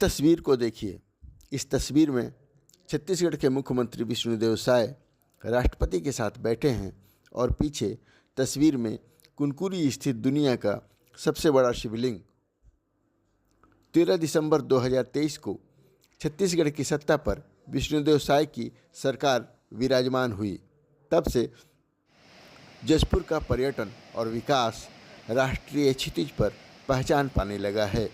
तस्वीर को देखिए। इस तस्वीर में छत्तीसगढ़ के मुख्यमंत्री विष्णुदेव साय राष्ट्रपति के साथ बैठे हैं और पीछे तस्वीर में कुनकुरी स्थित दुनिया का सबसे बड़ा शिवलिंग 13 दिसंबर 2023 को छत्तीसगढ़ की सत्ता पर विष्णुदेव साय की सरकार विराजमान हुई। तब से जशपुर का पर्यटन और विकास राष्ट्रीय क्षितिज पर पहचान पाने लगा है।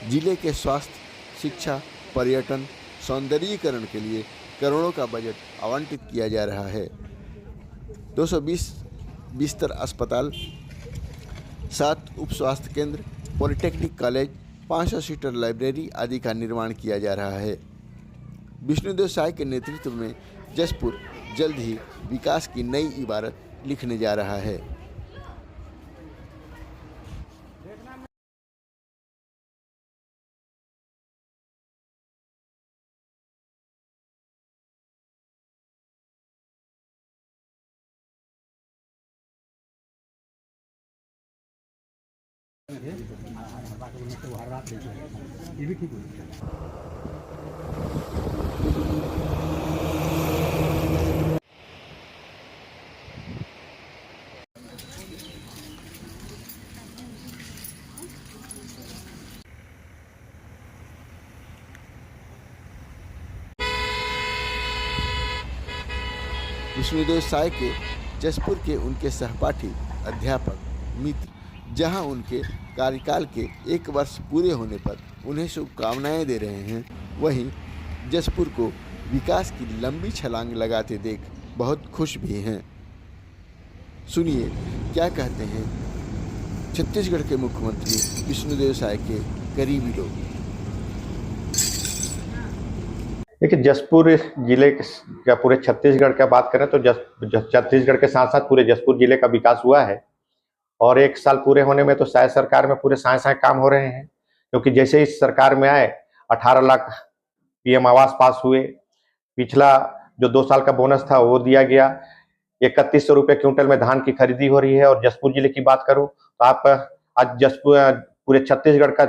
जिले के स्वास्थ्य, शिक्षा, पर्यटन, सौंदर्यीकरण के लिए करोड़ों का बजट आवंटित किया जा रहा है। 220 बिस्तर अस्पताल, 7 उप स्वास्थ्य केंद्र, पॉलिटेक्निक कॉलेज, 500 सीटर लाइब्रेरी आदि का निर्माण किया जा रहा है। विष्णुदेव साय के नेतृत्व में जशपुर जल्द ही विकास की नई इबारत लिखने जा रहा है। ये भी ठीक है। विष्णुदेव साय के जशपुर के उनके सहपाठी, अध्यापक, मित्र जहां उनके कार्यकाल के 1 वर्ष पूरे होने पर उन्हें शुभकामनाएं दे रहे हैं, वहीं जशपुर को विकास की लंबी छलांग लगाते देख बहुत खुश भी हैं। सुनिए क्या कहते हैं छत्तीसगढ़ के मुख्यमंत्री विष्णुदेव साय के करीबी लोग। देखिए, जशपुर जिले का पूरे छत्तीसगढ़ का बात करें तो छत्तीसगढ़ के साथ साथ पूरे जशपुर जिले का विकास हुआ है और 1 साल पूरे होने में तो साय सरकार में पूरे साए काम हो रहे हैं। क्योंकि जैसे ही सरकार में आए 18 लाख पीएम आवास पास हुए, पिछला जो 2 साल का बोनस था वो दिया गया, 3100 रुपये क्विंटल में धान की खरीदी हो रही है। और जशपुर जिले की बात करूं तो आप आज जशपुर पूरे छत्तीसगढ़ का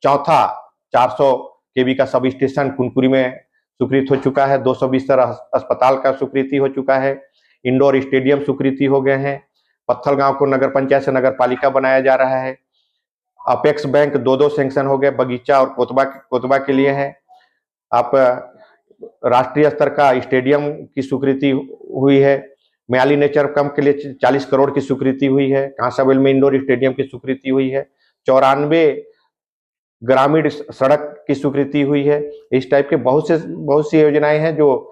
चौथा 400 केवी का सब स्टेशन कुनकुरी में स्वीकृत हो चुका है। 220 बिस्तर अस्पताल का स्वीकृति हो चुका है। इंडोर स्टेडियम स्वीकृति हो गए हैं। पत्थल गांव को नगर पंचायत से नगर पालिका बनाया जा रहा है। अपेक्स बैंक 2 सैंक्शन हो गए, बगीचा और कोतबा के लिए है। आप राष्ट्रीय स्तर का स्टेडियम की स्वीकृति हुई है। म्याली नेचर कैंप के लिए 40 करोड़ की स्वीकृति हुई है। कांसाबेल में इंडोर स्टेडियम की स्वीकृति हुई है। 94 ग्रामीण सड़क की स्वीकृति हुई है। इस टाइप के बहुत सी योजनाएं हैं जो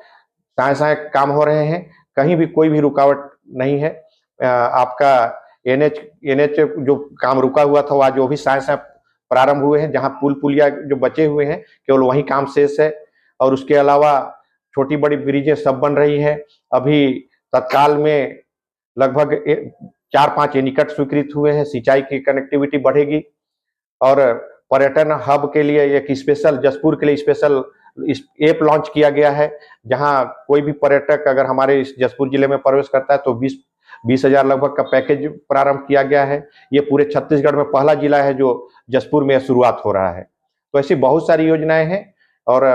साए काम हो रहे हैं। कहीं भी कोई भी रुकावट नहीं है। आपका एनएच जो काम रुका हुआ था वह जो भी साए प्रारंभ हुए हैं। जहां पुलिया जो बचे हुए हैं केवल वही काम शेष है। और उसके अलावा छोटी बड़ी ब्रिजें सब बन रही है। अभी तत्काल में लगभग 4-5 एनीकट स्वीकृत हुए हैं। सिंचाई की कनेक्टिविटी बढ़ेगी और पर्यटन हब के लिए एक स्पेशल जशपुर के लिए स्पेशल ऐप लॉन्च किया गया है। जहां कोई भी पर्यटक अगर हमारे इस जशपुर जिले में प्रवेश करता है तो 20,000 लगभग का पैकेज प्रारंभ किया गया है। ये पूरे छत्तीसगढ़ में पहला जिला है जो जशपुर में शुरुआत हो रहा है। तो ऐसी बहुत सारी योजनाएं हैं और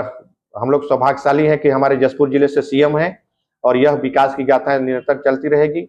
हम लोग सौभाग्यशाली हैं कि हमारे जशपुर जिले से सीएम हैं और यह विकास की गाथाएं निरंतर चलती रहेगी।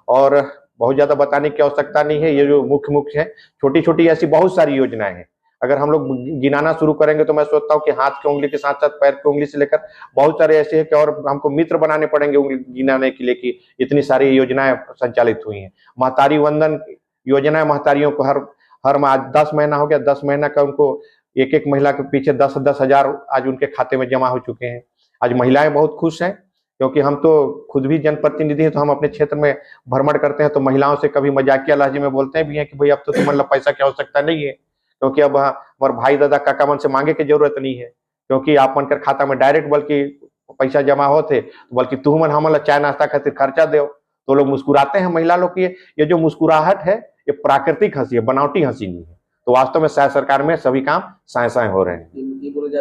और बहुत ज्यादा बताने की आवश्यकता नहीं है। ये जो मुख्य है, छोटी छोटी ऐसी बहुत सारी योजनाएं हैं। अगर हम लोग गिनाना शुरू करेंगे तो मैं सोचता हूँ कि हाथ की उंगली के साथ साथ पैर की उंगली से लेकर बहुत सारे ऐसे हैं कि और हमको मित्र बनाने पड़ेंगे उंगली गिनाने के लिए कि इतनी सारी योजनाएं संचालित हुई हैं। महतारी वंदन योजना, महतारियों को हर माह 10 महीना हो गया, 10 महीना का उनको एक महिला के पीछे 10-10 हजार आज उनके खाते में जमा हो चुके हैं। आज महिलाएं बहुत खुश हैं क्योंकि हम तो खुद भी जनप्रतिनिधि हैं, तो हम अपने क्षेत्र में भ्रमण करते हैं तो महिलाओं से कभी मजाकिया लहजे में बोलते भी हैं कि भाई अब तो तुम्हारे पैसा की आवश्यकता नहीं है, क्योंकि अब हमारे भाई दादा काका मन से मांगे की जरूरत नहीं है, क्योंकि आप मन कर खाता में डायरेक्ट बल्कि पैसा जमा होते, बल्कि तू मन हमला चाय नाश्ता खातिर खर्चा दो। तो लोग मुस्कुराते हैं महिला लोग की। ये जो मुस्कुराहट है ये प्राकृतिक हंसी है, बनावटी हंसी नहीं है। तो वास्तव में साय सरकार में सभी काम साय साय हो रहे हैं।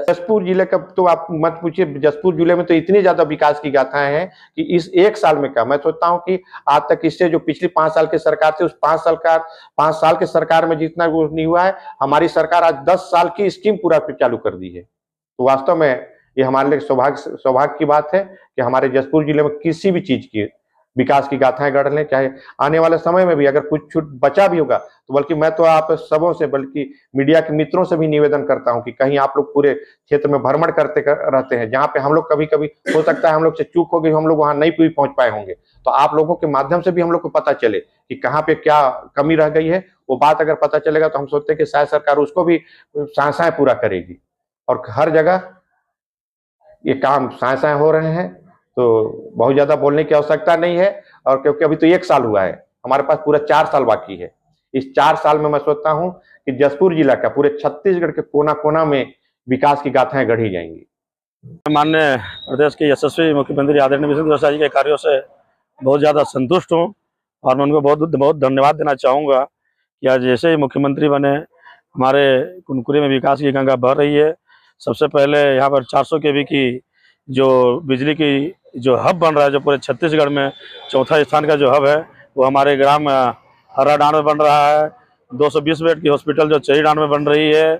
जसपुर जिले का तो आप मत पूछिए, जसपुर जिले में तो इतनी ज्यादा विकास की गाथाएं हैं कि इस एक साल में का मैं सोचता हूं कि आज तक इससे जो पिछली 5 साल की सरकार थी उस 5 साल के सरकार में जितना वो नहीं हुआ है, हमारी सरकार आज 10 साल की स्कीम पूरा चालू कर दी है। तो वास्तव में ये हमारे लिए सौभाग्य की बात है कि हमारे जसपुर जिले में किसी भी चीज की विकास की गाथाएं गढ़ लें, चाहे आने वाले समय में भी अगर कुछ छूट बचा भी होगा तो बल्कि मैं तो आप सबों से, बल्कि मीडिया के मित्रों से भी निवेदन करता हूं कि कहीं आप लोग पूरे क्षेत्र में भ्रमण करते रहते हैं, जहां पे हम लोग कभी कभी हो सकता है हम लोग से चूक हो गई, हम लोग वहां नहीं भी पहुंच पाए होंगे, तो आप लोगों के माध्यम से भी हम लोग को पता चले कि कहाँ पे क्या कमी रह गई है। वो बात अगर पता चलेगा तो हम सोचते हैं कि शायद सरकार उसको भी साय पूरा करेगी। और हर जगह ये काम साय हो रहे हैं, तो बहुत ज्यादा बोलने की आवश्यकता नहीं है। और क्योंकि अभी तो 1 साल हुआ है, हमारे पास पूरा 4 साल बाकी है। इस 4 साल में मैं सोचता हूं कि जसपुर जिला का पूरे छत्तीसगढ़ के कोना कोना में विकास की गाथाएं गढ़ी जाएंगी। माननीय प्रदेश के यशस्वी मुख्यमंत्री आदरणीय विष्णुदेव साय जी के कार्यों से बहुत ज़्यादा संतुष्ट हूँ और मैं उनको बहुत बहुत धन्यवाद देना चाहूँगा कि आज जैसे ही मुख्यमंत्री बने हमारे कुनकुरी में विकास की गंगा बह रही है। सबसे पहले यहाँ पर 400 kV की जो बिजली की जो हब बन रहा है, जो पूरे छत्तीसगढ़ में चौथा स्थान का जो हब है, वो हमारे ग्राम हर्राडांड में बन रहा है। 220 बेड की हॉस्पिटल जो चरीडांड में बन रही है।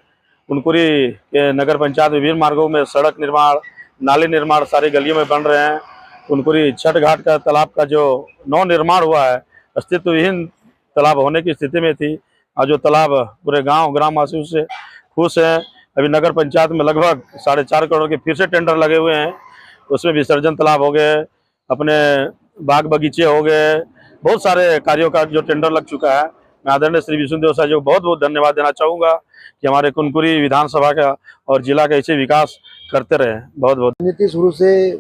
कुनकुरी के नगर पंचायत विभिन्न मार्गों में सड़क निर्माण, नाली निर्माण सारी गलियों में बन रहे हैं। कुनकुरी छठ घाट का तालाब का जो नव निर्माण हुआ है, अस्तित्वहीन तालाब होने की स्थिति में थी, और जो तालाब पूरे ग्रामवासियों से खुश हैं। अभी नगर पंचायत में लगभग 4.5 करोड़ के फिर से टेंडर लगे हुए हैं, उसमें विसर्जन तालाब हो गए, अपने बाग बगीचे हो गए, बहुत सारे कार्यों का जो टेंडर लग चुका है। मैं आदरणीय श्री विष्णुदेव साय जी को बहुत बहुत धन्यवाद देना चाहूँगा कि हमारे कुनकुरी विधानसभा का और जिला का ऐसे विकास करते रहे। बहुत बहुत नीति शुरू से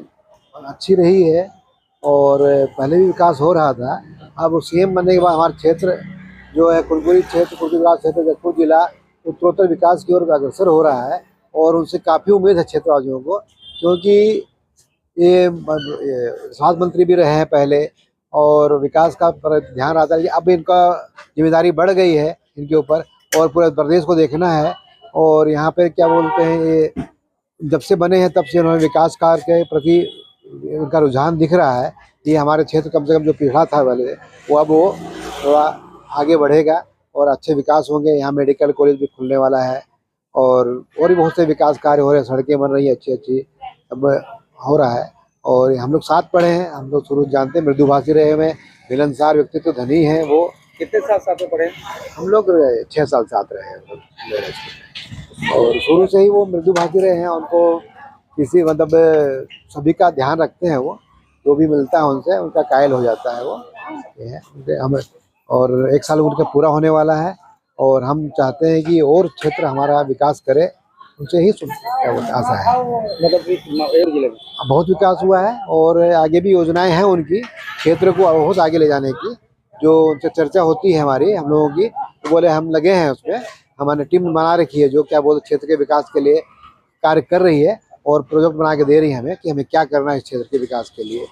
अच्छी रही है और पहले भी विकास हो रहा था। अब सीएम बनने के बाद हमारा क्षेत्र जो है कुनकुरी क्षेत्र, कुनकुरी विकास क्षेत्र, जसपुर जिला उत्तरोत्तर विकास की ओर अग्रसर हो रहा है और उनसे काफ़ी उम्मीद है क्षेत्रवासियों को, क्योंकि ये स्वास्थ्य मंत्री भी रहे हैं पहले और विकास का ध्यान आता है। अब इनका जिम्मेदारी बढ़ गई है इनके ऊपर और पूरे प्रदेश को देखना है। और यहाँ पे क्या बोलते हैं, ये जब से बने हैं तब से उन्होंने विकास कार्य के प्रति उनका रुझान दिख रहा है। ये हमारे क्षेत्र कम से कम जो पिछड़ा था पहले वो अब वो थोड़ा आगे बढ़ेगा और अच्छे विकास होंगे। यहाँ मेडिकल कॉलेज भी खुलने वाला है और भी बहुत से विकास कार्य हो रहे हैं, सड़कें बन रही हैं अच्छी अच्छी, अब हो रहा है। और हम लोग साथ पढ़े हैं, हम लोग शुरू जानते हैं, मृदुभाषी रहे हुए, मिलनसार व्यक्तित्व धनी हैं वो। कितने साल साथ में पढ़े? हम लोग 6 साल साथ रहे हैं और शुरू से ही वो मृदुभाषी रहे हैं। उनको किसी मतलब सभी का ध्यान रखते हैं, वो जो भी मिलता है उनसे उनका कायल हो जाता है वो। ये हम और 1 साल उनका पूरा होने वाला है और हम चाहते हैं कि और क्षेत्र हमारा विकास करे, उनसे ही आशा है। मतलब जिले में बहुत विकास हुआ है और आगे भी योजनाएं हैं उनकी क्षेत्र को बहुत आगे ले जाने की, जो उनसे चर्चा होती है हमारी हम लोगों की। तो बोले हम लगे हैं उस पर, हमारे टीम बना रखी है जो क्या बोलते क्षेत्र के विकास के लिए कार्य कर रही है और प्रोजेक्ट बना के दे रही है हमें कि हमें क्या करना है इस क्षेत्र के विकास के लिए।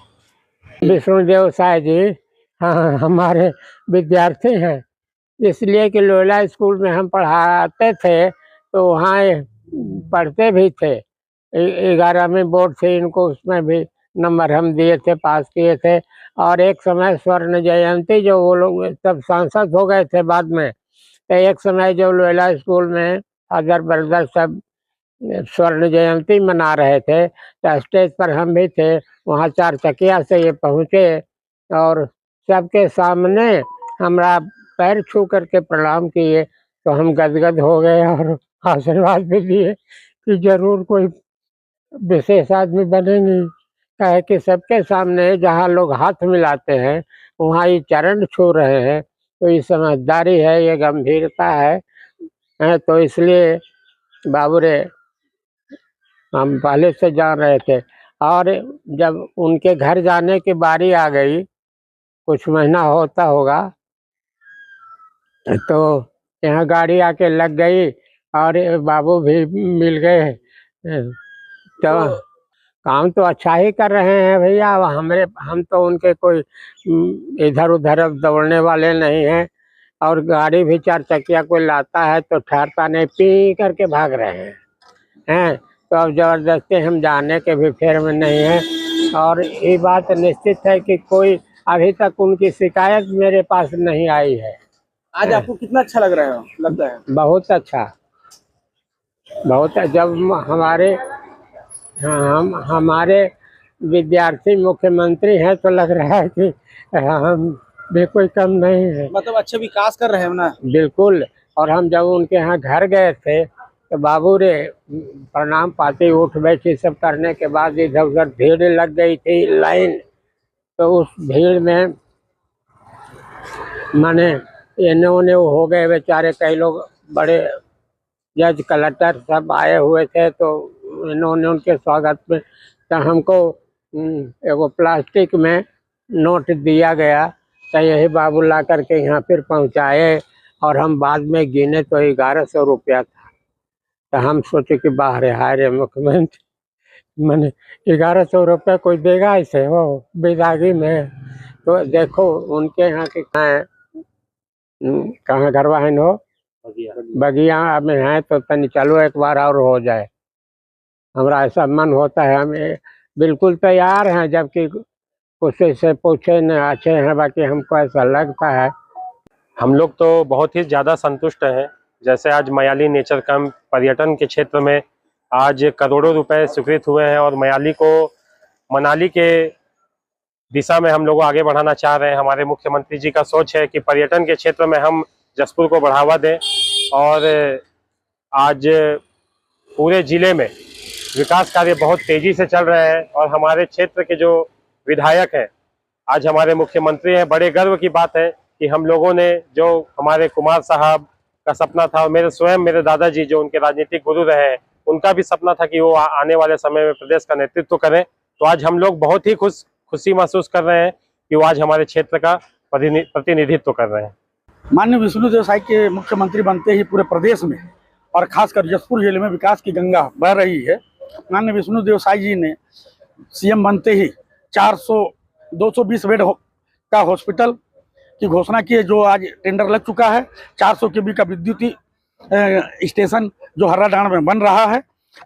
विष्णुदेव साय जी हाँ हमारे विद्यार्थी हैं, इसलिए कि लोयला स्कूल में हम पढ़ाते थे तो वहाँ पढ़ते भी थे। 11वीं बोर्ड से इनको उसमें भी नंबर हम दिए थे, पास किए थे। और एक समय स्वर्ण जयंती जो वो लोग तब सांसद हो गए थे बाद में, तो एक समय जो लोयला स्कूल में फादर ब्रदर सब स्वर्ण जयंती मना रहे थे तो स्टेज पर हम भी थे, वहाँ 4 चकिया से ये पहुँचे और सबके सामने हमारा पैर छू करके प्रणाम किए तो हम गदगद हो गए और आशीर्वाद भी दिए कि जरूर कोई विशेष आदमी बनेंगे। कहे कि सबके सामने जहाँ लोग हाथ मिलाते हैं वहाँ ये चरण छू रहे हैं, तो ये समझदारी है, ये गंभीरता है। तो इसलिए बाबू रे हम पहले से जान रहे थे। और जब उनके घर जाने की बारी आ गई, कुछ महीना होता होगा, तो यहाँ गाड़ी आके लग गई और बाबू भी मिल गए। तो काम तो अच्छा ही कर रहे हैं भैया। हम तो उनके कोई इधर उधर अब दौड़ने वाले नहीं हैं। और गाड़ी भी 4 चक्किया कोई लाता है तो ठहरता नहीं, पी करके भाग रहे हैं। तो अब जबरदस्ती हम जाने के भी फेर में नहीं है। और ये बात निश्चित है कि कोई अभी तक उनकी शिकायत मेरे पास नहीं आई है। आज आपको कितना अच्छा लगता है? बहुत अच्छा, बहुत। जब हमारे विद्यार्थी मुख्यमंत्री हैं तो लग रहा है कि हम भी कोई कम नहीं है। मतलब अच्छा विकास कर रहे हैं ना? बिल्कुल। और हम जब उनके यहाँ घर गए थे तो बाबू रे प्रणाम पाती उठ बैठी सब करने के बाद इधर उधर भीड़ लग गई थी लाइन। तो उस भीड़ में माने इन्होंने हो गए बेचारे, कई लोग बड़े जज कलेक्टर सब आए हुए थे। तो इन्होंने उनके स्वागत में तो हमको एगो प्लास्टिक में नोट दिया गया। तो यही बाबू ला करके यहाँ फिर पहुँचाए और हम बाद में गिने तो 1100 रुपया था। तो हम सोचे कि बाहर हाय रे मुख्यमंत्री, मैंने 1100 रुपया कोई देगा ऐसे हो विदागी में? तो देखो उनके यहाँ के कहाँ घरवा है हो बगिया में है। तो तनी चलो एक बार और हो जाए, हमारा ऐसा मन होता है। हम बिल्कुल तैयार हैं, जबकि कुछ से पूछे न अच्छे हैं, बाकी हमको ऐसा लगता है। हम लोग तो बहुत ही ज़्यादा संतुष्ट हैं। जैसे आज मयाली नेचर कैंप पर्यटन के क्षेत्र में आज करोड़ों रुपए स्वीकृत हुए हैं और मयाली को मनाली के दिशा में हम लोग आगे बढ़ाना चाह रहे हैं। हमारे मुख्यमंत्री जी का सोच है कि पर्यटन के क्षेत्र में हम जसपुर को बढ़ावा दें और आज पूरे जिले में विकास कार्य बहुत तेजी से चल रहे हैं। और हमारे क्षेत्र के जो विधायक हैं, आज हमारे मुख्यमंत्री हैं। बड़े गर्व की बात है कि हम लोगों ने, जो हमारे कुमार साहब का सपना था और मेरे दादाजी जो उनके राजनीतिक गुरु रहे हैं, उनका भी सपना था कि वो आने वाले समय में प्रदेश का नेतृत्व करें। तो आज हम लोग बहुत ही खुशी महसूस कर रहे हैं कि वो आज हमारे क्षेत्र का प्रतिनिधित्व कर रहे हैं। माननीय विष्णुदेव साय के मुख्यमंत्री बनते ही पूरे प्रदेश में और खासकर जसपुर जिले में विकास की गंगा बह रही है। माननीय विष्णुदेव साय जी ने सीएम बनते ही 220 बेड का हॉस्पिटल की घोषणा की है, जो आज टेंडर लग चुका है। 400 केवी का विद्युतीय स्टेशन जो हर्राडांड में बन रहा है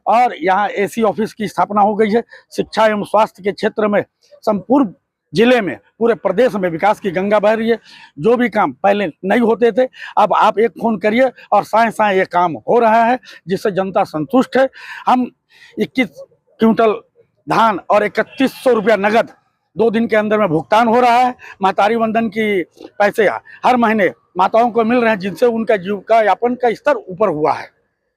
और यहाँ एसी ऑफिस की स्थापना हो गई है। शिक्षा एवं स्वास्थ्य के क्षेत्र में संपूर्ण जिले में, पूरे प्रदेश में विकास की गंगा बह रही है। जो भी काम पहले नहीं होते थे, अब आप एक फोन करिए और साए साए ये काम हो रहा है, जिससे जनता संतुष्ट है। हम 21 क्विंटल धान और 3100 रुपया नगद 2 दिन के अंदर में भुगतान हो रहा है। मातारी वंदन की पैसे हर महीने माताओं को मिल रहे हैं, जिनसे उनका जीविका यापन का स्तर ऊपर हुआ है।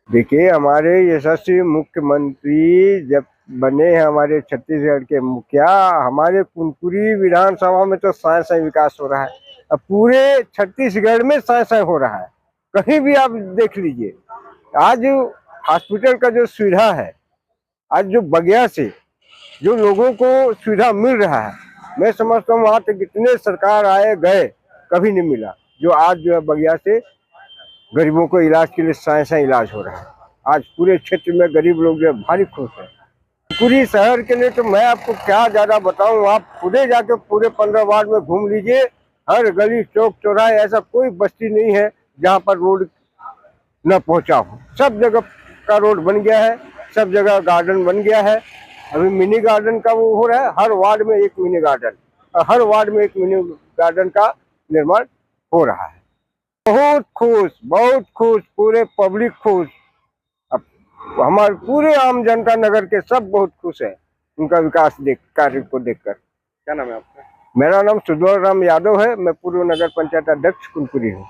देखिए, हमारे यशस्वी मुख्यमंत्री जब बने हैं, हमारे छत्तीसगढ़ के मुखिया, हमारे कुनकुरी विधानसभा में तो साए साए विकास हो रहा है। अब पूरे छत्तीसगढ़ में साए साए हो रहा है। कहीं भी आप देख लीजिए, आज हॉस्पिटल का जो सुविधा है, आज जो बगिया से जो लोगों को सुविधा मिल रहा है, मैं समझता हूँ वहाँ तक कितने सरकार आए गए, कभी नहीं मिला। जो आज जो है बगिया से गरीबों को इलाज के लिए साए साए इलाज हो रहा है। आज पूरे क्षेत्र में गरीब लोग जो है भारी खुश हैं। पूरी शहर के लिए तो मैं आपको क्या ज़्यादा बताऊं, आप पूरे जाके पूरे 15 वार्ड में घूम लीजिए, हर गली चौक चौराहे ऐसा कोई बस्ती नहीं है जहां पर रोड न पहुंचा हो। सब जगह का रोड बन गया है, सब जगह गार्डन बन गया है। अभी मिनी गार्डन का वो हो रहा है, हर वार्ड में एक मिनी गार्डन और हर वार्ड में एक मिनी गार्डन का निर्माण हो रहा है। बहुत खुश, पूरे पब्लिक खुश। अब हमारे पूरे आम जनता नगर के सब बहुत खुश है उनका विकास कार्य को देखकर। क्या नाम है आपका? मेरा नाम सुदौल राम यादव है। मैं पूर्व नगर पंचायत अध्यक्ष कुनकुरी हूँ।